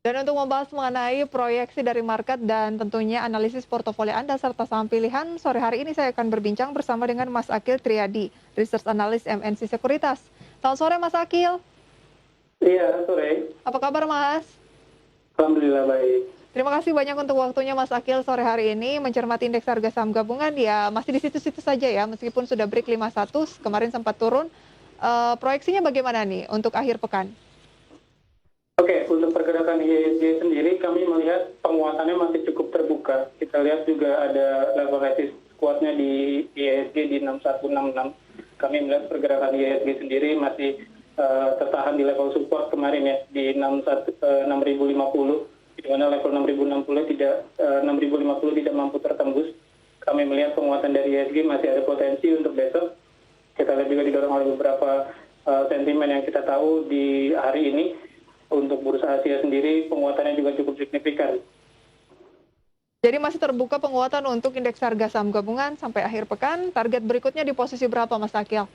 Dan untuk membahas mengenai proyeksi dari market dan tentunya analisis portofolio Anda serta saham pilihan, sore hari ini saya akan berbincang bersama dengan Mas Akil Triadi, Research Analyst MNC Sekuritas. Selamat sore Mas Akil. Iya, sore. Apa kabar Mas? Alhamdulillah baik. Terima kasih banyak untuk waktunya Mas Akil sore hari ini mencermati indeks harga saham gabungan ya masih di situ-situ saja ya meskipun sudah break 51 kemarin sempat turun. Proyeksinya bagaimana nih untuk akhir pekan? Oke, untuk pergerakan IHSG sendiri kami melihat penguatannya masih cukup terbuka. Kita lihat juga ada level resist kuatnya di IHSG di 6166. Kami melihat pergerakan IHSG sendiri masih tertahan di level support kemarin ya di 6050, di mana level 6060 tidak 6050 tidak mampu tertembus. Kami melihat penguatan dari IHSG masih ada potensi untuk besok. Kita lihat juga didorong oleh beberapa sentimen yang kita tahu di hari ini. Untuk bursa Asia sendiri penguatannya juga cukup signifikan. Jadi masih terbuka penguatan untuk indeks harga saham gabungan sampai akhir pekan. Target berikutnya di posisi berapa Mas Akil?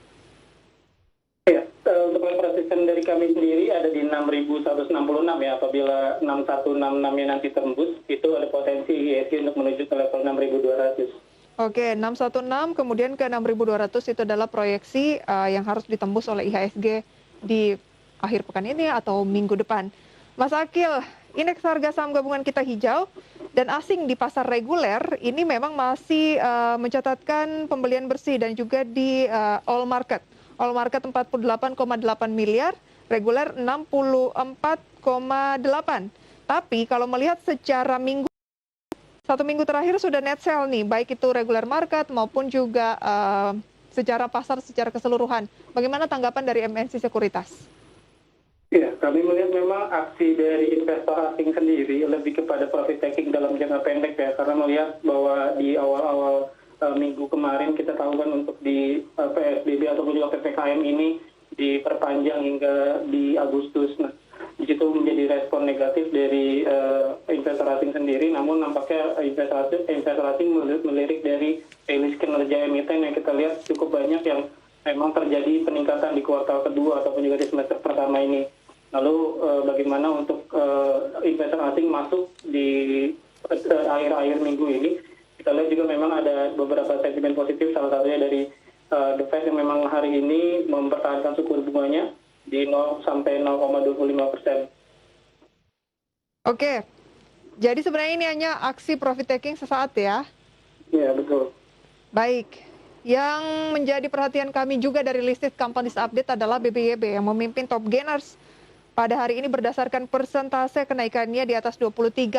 Ya, untuk level resisten dari kami sendiri ada di 6166 ya. Apabila 6166-nya nanti tembus, itu ada potensi IHSG untuk menuju ke level 6200. Oke, 616 kemudian ke 6200 itu adalah proyeksi yang harus ditembus oleh IHSG di akhir pekan ini atau minggu depan. Mas Akil, indeks harga saham gabungan kita hijau dan asing di pasar reguler ini memang masih mencatatkan pembelian bersih dan juga di all market. All market 48,8 miliar, reguler 64,8. Tapi kalau melihat secara satu minggu terakhir sudah net sell nih, baik itu regular market maupun juga secara pasar secara keseluruhan. Bagaimana tanggapan dari MNC Sekuritas? Ya, kami melihat memang aksi dari investor asing sendiri lebih kepada profit taking dalam jangka pendek ya, karena melihat bahwa di awal-awal minggu kemarin kita tahu kan untuk di PSBB ataupun juga PPKM ini diperpanjang hingga di Agustus. Nah, di situ menjadi respon negatif dari investor asing sendiri, namun nampaknya investor asing melirik dari rilis kinerja emiten yang kita lihat cukup banyak yang memang terjadi peningkatan di kuartal kedua ataupun juga di semester pertama ini. Lalu bagaimana untuk investor asing masuk di akhir-akhir minggu ini? Kita lihat juga memang ada beberapa sentimen positif, salah satunya dari The Fed yang memang hari ini mempertahankan suku bunganya di 0 sampai 0,25%. Oke, jadi sebenarnya ini hanya aksi profit taking sesaat ya? Iya, betul. Baik. Yang menjadi perhatian kami juga dari listed companies update adalah BBYB yang memimpin top gainers pada hari ini berdasarkan persentase kenaikannya di atas 23%.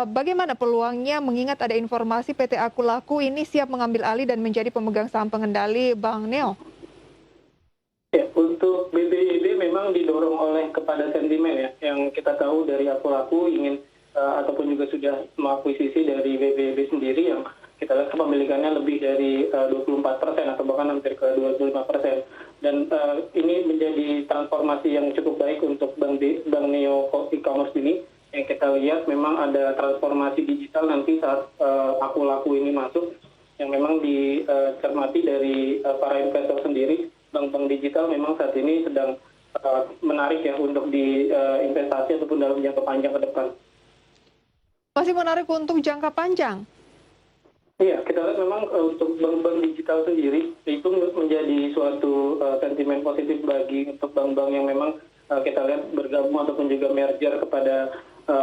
Bagaimana peluangnya mengingat ada informasi PT Aku Laku ini siap mengambil alih dan menjadi pemegang saham pengendali Bank Neo? Ya, untuk BBYB memang didorong oleh kepada sentimen ya, yang kita tahu dari Aku Laku ingin ataupun juga sudah mengakuisisi dari BBYB sendiri yang kita lihat kepemilikannya lebih dari 24% atau bahkan hampir ke 25%. Dan ini menjadi transformasi yang cukup baik untuk Bank Neo e-commerce ini. Yang kita lihat memang ada transformasi digital nanti saat Aku Laku ini masuk, yang memang dicermati dari para investor sendiri. Bank-bank digital memang saat ini sedang menarik ya untuk diinvestasi ataupun dalam jangka panjang ke depan. Masih menarik untuk jangka panjang? Iya, kita lihat memang untuk bank-bank digital sendiri itu menjadi suatu sentimen positif bagi untuk bank-bank yang memang kita lihat bergabung ataupun juga merger kepada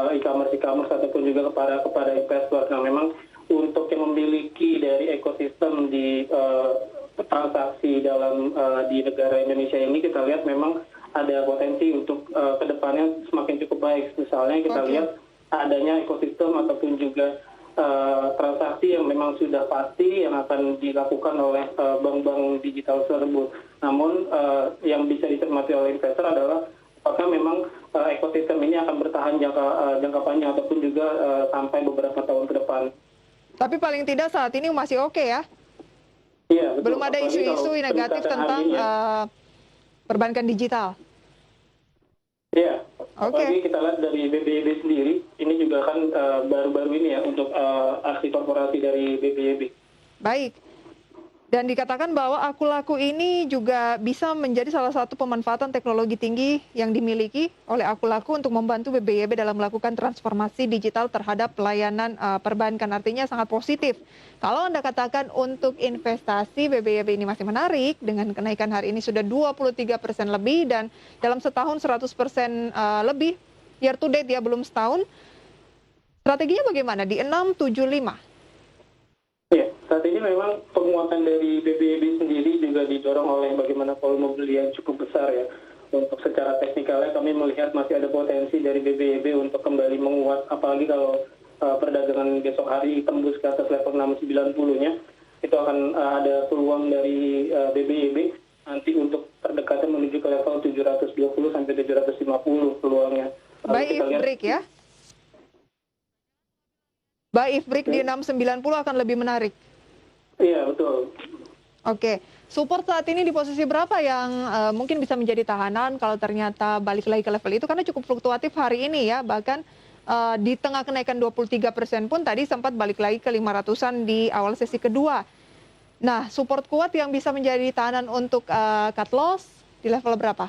e-commerce ataupun juga kepada investor. Nah, memang untuk yang memiliki dari ekosistem di transaksi dalam di negara Indonesia ini kita lihat memang ada potensi untuk kedepannya semakin cukup baik. Misalnya kita lihat adanya ekosistem ataupun juga transaksi yang memang sudah pasti yang akan dilakukan oleh bank-bank digital tersebut. Namun yang bisa dicermati oleh investor adalah apakah memang ekosistem ini akan bertahan jangka panjang ataupun juga sampai beberapa tahun ke depan. Tapi paling tidak saat ini masih oke ya? Iya, betul. Belum ada isu-isu negatif tentang perbankan digital. Iya, Oke. apalagi kita lihat dari BBYB sendiri, ini juga kan baru-baru ini ya untuk aksi korporasi dari BBYB. Baik. Dan dikatakan bahwa Akulaku ini juga bisa menjadi salah satu pemanfaatan teknologi tinggi yang dimiliki oleh Akulaku untuk membantu BBYB dalam melakukan transformasi digital terhadap pelayanan perbankan. Artinya sangat positif. Kalau Anda katakan untuk investasi BBYB ini masih menarik dengan kenaikan hari ini sudah 23% lebih dan dalam setahun 100% lebih year to date ya, belum setahun. Strateginya bagaimana di 675? Ya, saat ini memang penguatan dari BBYB sendiri juga didorong oleh bagaimana volume beli yang cukup besar ya. Untuk secara teknikalnya kami melihat masih ada potensi dari BBYB untuk kembali menguat, apalagi kalau perdagangan besok hari tembus ke atas level 690-nya, itu akan ada peluang dari BBYB nanti untuk terdekatnya menuju ke level 720 sampai 750 peluangnya. Buy if break ya? Buy if break di 690 akan lebih menarik. Iya, betul. Oke, support saat ini di posisi berapa yang mungkin bisa menjadi tahanan kalau ternyata balik lagi ke level itu karena cukup fluktuatif hari ini ya, bahkan di tengah kenaikan 23% pun tadi sempat balik lagi ke 500-an di awal sesi kedua. Nah, support kuat yang bisa menjadi tahanan untuk cut loss di level berapa?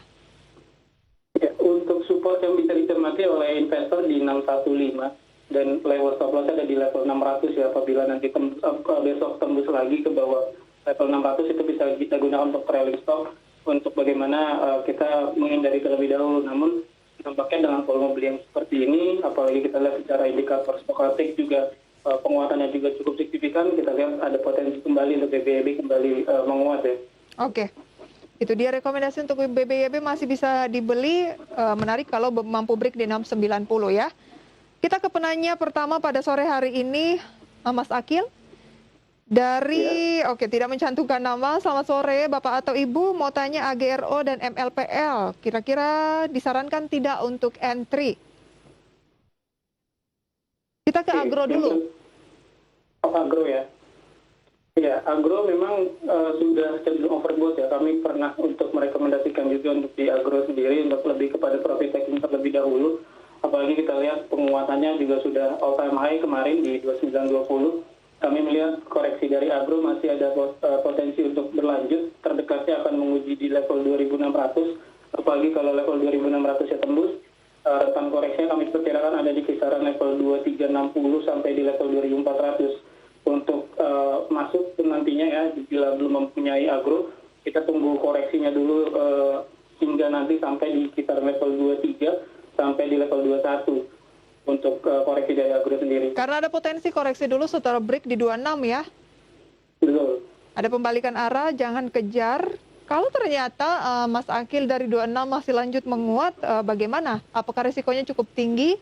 Ya, untuk support yang bisa dicermati oleh investor di 615 dan level stop loss ada di level 600 ya, apabila nanti besok tembus lagi ke bawah level 600 itu bisa kita gunakan untuk trailing stop untuk bagaimana kita menghindari terlebih dahulu. Namun nampaknya dengan volume beli yang seperti ini, apalagi kita lihat secara indikator stokastik juga penguatannya juga cukup signifikan, kita lihat ada potensi kembali untuk BBYB kembali menguat ya. Oke. Itu dia rekomendasi untuk BBYB masih bisa dibeli, menarik kalau mampu break di 690 ya. Kita ke penanya pertama pada sore hari ini, Mas Akil. Dari, oke, tidak mencantumkan nama. Selamat sore Bapak atau Ibu, mau tanya AGRO dan MLPL. Kira-kira disarankan tidak untuk entry? Kita ke agro dulu. Agro ya. Ya, agro memang sudah cenderung overbought ya. Kami pernah untuk merekomendasikan juga untuk di agro sendiri untuk lebih kepada profit taking terlebih dahulu. Apalagi kita lihat penguatannya juga sudah all time high kemarin di 2920. Kami melihat koreksi dari agro masih ada potensi untuk berlanjut. Terdekatnya akan menguji di level 2600. Apalagi kalau level 2600 ya tembus, rentang koreksinya kami perkirakan ada di kisaran level 2360 sampai di level 2400. Untuk masuk nantinya ya, bila belum mempunyai agro, kita tunggu koreksinya dulu hingga nanti sampai di kisaran level 23 sampai di level 21 untuk koreksi dari agro sendiri. Karena ada potensi koreksi dulu setelah break di 26 ya. Betul. Ada pembalikan arah, jangan kejar. Kalau ternyata Mas Akil dari 26 masih lanjut menguat, bagaimana? Apakah risikonya cukup tinggi?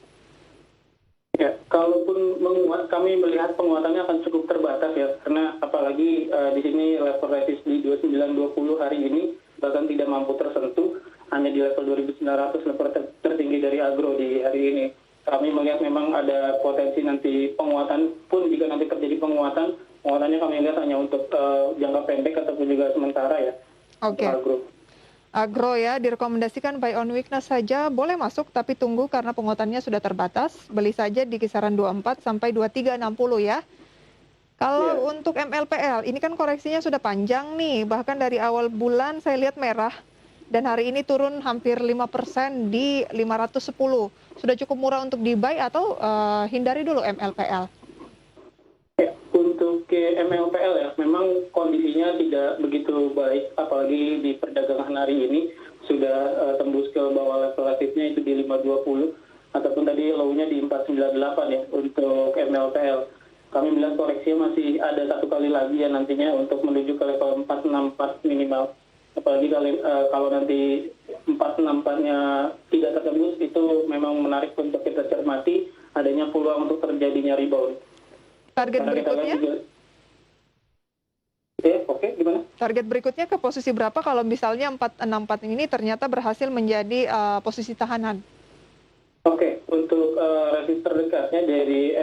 Ya, kalaupun menguat, kami melihat penguatannya akan cukup terbatas ya, karena apalagi di sini level resist di 2920 hari ini bahkan tidak mampu tersentuh, hanya di level 2900 level tertinggi dari agro di hari ini. Kami melihat memang ada potensi nanti penguatan pun jika nanti terjadi penguatannya kami lihat hanya untuk jangka pendek ataupun juga sementara ya. Oke. Agro ya, direkomendasikan buy on weakness saja, boleh masuk tapi tunggu karena penguatannya sudah terbatas. Beli saja di kisaran 24 sampai 2360 ya. Kalau untuk MLPL, ini kan koreksinya sudah panjang nih, bahkan dari awal bulan saya lihat merah. Dan hari ini turun hampir 5% di 510. Sudah cukup murah untuk di-buy atau hindari dulu MLPL? Ya, untuk MLPL ya, memang kondisinya tidak begitu baik, apalagi di perdagangan hari ini sudah tembus ke bawah level relatifnya itu di 520, ataupun tadi low-nya di 498 ya untuk MLPL. Kami melihat koreksinya masih ada satu kali lagi ya nantinya untuk menuju ke level 464 minimal. Apalagi kalau nanti 464-nya tidak tertembus, itu memang menarik untuk kita cermati adanya peluang untuk terjadinya rebound. Target berikutnya? Oke, gimana? Target berikutnya ke posisi berapa kalau misalnya 464 ini ternyata berhasil menjadi posisi tahanan? Oke, untuk resist terdekatnya dari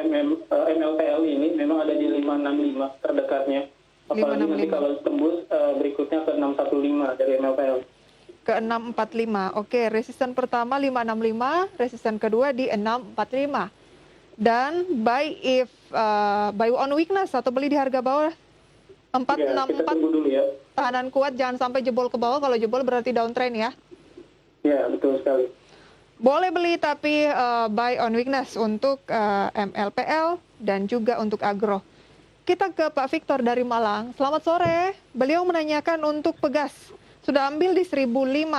MLPL ini memang ada di 565 terdekatnya. Apalagi nanti kalau tembus berikutnya ke 615 dari MLPL. Ke 645. Oke, resisten pertama 565, resisten kedua di 645. Dan buy on weakness atau beli di harga bawah Ya, kita 464 tunggu dulu ya. tahanan kuat, jangan sampai jebol ke bawah. Kalau jebol berarti downtrend ya. Ya, betul sekali. Boleh beli tapi buy on weakness untuk MLPL dan juga untuk agro. Kita ke Pak Victor dari Malang. Selamat sore. Beliau menanyakan untuk Pegas. Sudah ambil di 1005,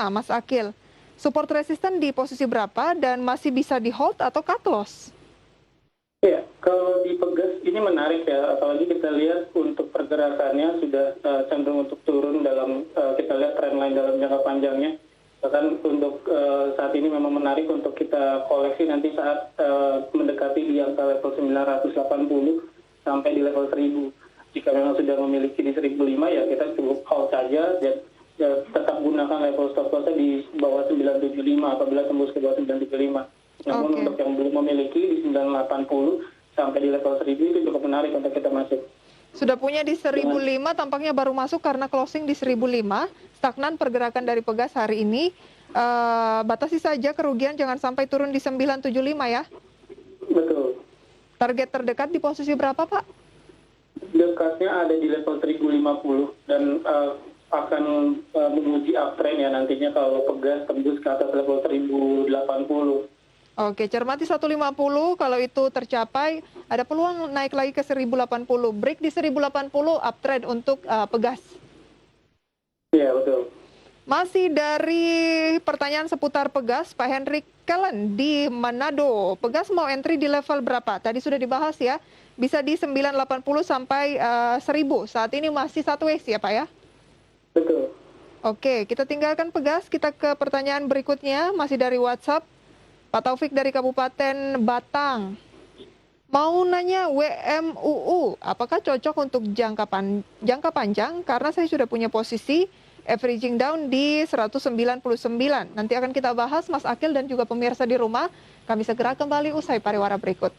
Mas Akil. Support resisten di posisi berapa dan masih bisa di hold atau cut loss? Ya, kalau di Pegas ini menarik ya, apalagi kita lihat untuk pergerakannya sudah cenderung untuk turun dalam kita lihat trendline dalam jangka panjangnya. Bahkan untuk saat ini memang menarik untuk kita koleksi nanti saat mendekati di angka level 980 sampai di level 1000. Jika memang sudah memiliki di 1005 ya kita cukup hold saja dan tetap gunakan level stop loss-nya di bawah 975 apabila tembus ke bawah 975. Namun untuk yang belum memiliki di 980 sampai di level 1000 itu cukup menarik untuk kita masuk. Sudah punya di 1005, tampaknya baru masuk karena closing di 1005. Stagnan pergerakan dari Pegas hari ini. Batasi saja kerugian, jangan sampai turun di 975 ya. Betul. Target terdekat di posisi berapa, Pak? Dekatnya ada di level 1050 dan akan menguji uptrend ya nantinya kalau Pegas tembus ke atas level 1080. Oke, cermati 150, kalau itu tercapai, ada peluang naik lagi ke 1080. Break di 1080, uptrend untuk Pegas. Iya, betul. Masih dari pertanyaan seputar Pegas, Pak Henry Kellen di Manado. Pegas mau entry di level berapa? Tadi sudah dibahas ya, bisa di 980 sampai 1000. Saat ini masih sideways ya Pak ya? Betul. Oke, kita tinggalkan Pegas, kita ke pertanyaan berikutnya, masih dari WhatsApp. Pak Taufik dari Kabupaten Batang. Mau nanya WMUU, apakah cocok untuk jangka panjang? Karena saya sudah punya posisi averaging down di 199. Nanti akan kita bahas Mas Akil dan juga pemirsa di rumah. Kami segera kembali usai pariwara berikut.